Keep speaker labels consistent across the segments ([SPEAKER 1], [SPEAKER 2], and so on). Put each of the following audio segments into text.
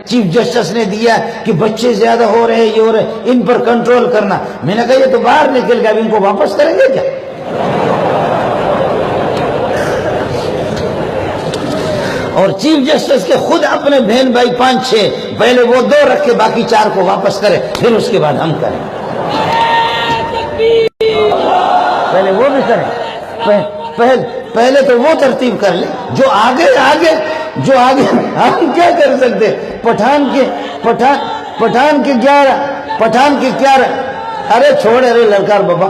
[SPEAKER 1] Chief justice نے دیا کہ بچے زیادہ ہو رہے یہ ہو رہے, ان پر کنٹرول کرنا. میں نے کہا یہ تو باہر نکل گیا, اب ان کو واپس کریں گے کیا؟ اور چیف جسٹس کے خود اپنے بہن بھائی 5-6, پہلے وہ 2 رکھے باقی 4 کو واپس کرے, پھر اس کے بعد ہم کریں. پہلے وہ بھی کریں, پہلے تو وہ ترتیب کر لیں. جو آگے ہم کیا کر سکتے؟ پٹھان کے 11 ارے چھوڑ, ارے لڑکار بابا,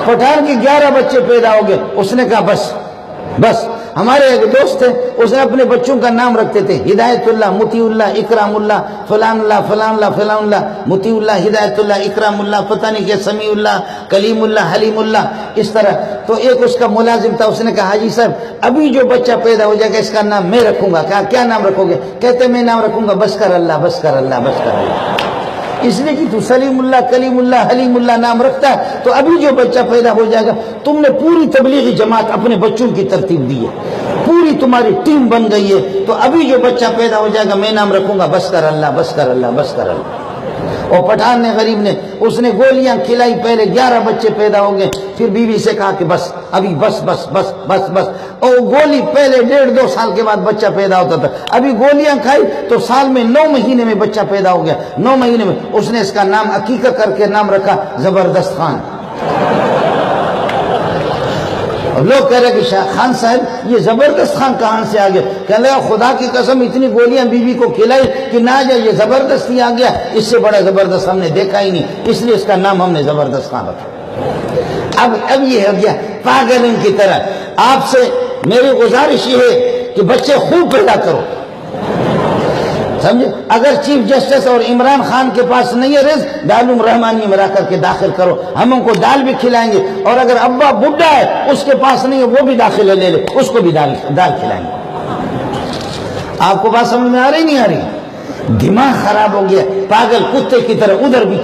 [SPEAKER 1] پٹھان کے 11 بچے پیدا ہو گئے. اس نے کہا بس. ہمارے ایک دوست تھے, اس نے اپنے بچوں کا نام رکھتے تھے ہدایت اللہ, مطیع اللہ, اکرام اللہ, فلان اللہ, مطیع اللہ, ہدایت اللہ, اکرام اللہ, پتہ نہیں کہ سمیع اللہ, کلیم اللہ, حلیم اللہ, اس طرح. تو ایک اس کا ملازم تھا, اس نے کہا حاجی صاحب ابھی جو بچہ پیدا ہو جائے گا اس کا نام میں رکھوں گا. کہا کیا نام رکھو گے؟ کہتے میں نام رکھوں گا بس کر اللہ. اس لیے کہ تو سلیم اللہ, کلیم اللہ, حلیم اللہ نام رکھتا ہے تو ابھی جو بچہ پیدا ہو جائے گا, تم نے پوری تبلیغی جماعت اپنے بچوں کی ترتیب دی ہے, پوری تمہاری ٹیم بن گئی ہے, تو ابھی جو بچہ پیدا ہو جائے گا میں نام رکھوں گا بس کر اللہ. اور پٹھان نے, غریب نے, اس نے گولیاں کھلائی, پہلے 11 بچے پیدا ہو گئے, پھر بیوی سے کہا کہ بس ابھی بس. اور گولی پہلے 1.5-2 سال کے بعد بچہ پیدا ہوتا تھا, ابھی گولیاں کھائی تو سال میں 9 مہینے میں بچہ پیدا ہو گیا. 9 مہینے میں اس نے اس کا نام عقیقہ کر کے نام رکھا زبردست خان. اور لوگ کہہ رہے کہ شاہ خان صاحب یہ زبردست خان کہاں سے آ گیا؟ کہنے لگا خدا کی قسم اتنی گولیاں بیوی کو کھلائی کہ نہ جائے, یہ زبردست ہی آ گیا, اس سے بڑا زبردست ہم نے دیکھا ہی نہیں, اس لیے اس کا نام ہم نے زبردست خان رکھا. اب یہ ہو گیا پاگل ان کی طرح. آپ سے میری گزارش یہ ہے کہ بچے خوب پیدا کرو, سمجھے؟ اگر چیف جسٹس اور عمران خان کے پاس نہیں ہے رزق, دارالعلوم رحمانی میں رہ کر کے داخل کرو, ہم ان کو دال بھی کھلائیں گے. اور اگر ابا بڈھا ہے اس کے پاس نہیں ہے وہ بھی داخلہ لے لے, اس کو بھی دال کھلائیں گے. آپ کو بات سمجھ میں آ رہی نہیں آ رہی؟ دماغ خراب ہو گیا, پاگل کتے کی طرح ادھر بھی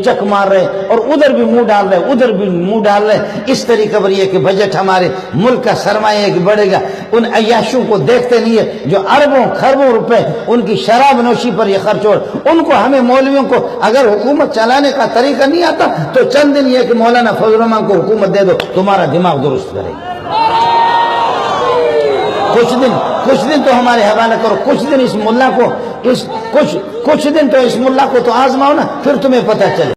[SPEAKER 1] چک مار رہے اور ادھر بھی منہ ڈال رہے, اس طریقے پر یہ کہ بجٹ ہمارے ملک کا سرمایہ ہے کہ بڑھے گا. ان عیاشوں کو دیکھتے نہیں ہے جو اربوں خربوں روپے ان کی شراب نوشی پر یہ خرچ ہو. ان کو, ہمیں مولویوں کو اگر حکومت چلانے کا طریقہ نہیں آتا تو چند دن یہ کہ مولانا فضل الرحمان کو حکومت دے دو, تمہارا دماغ درست کرے گا. کچھ دن تو ہمارے حوالہ کرو, کچھ دن اس ملا کو تو اس ملا کو تو آزماؤ نا, پھر تمہیں پتہ چلے.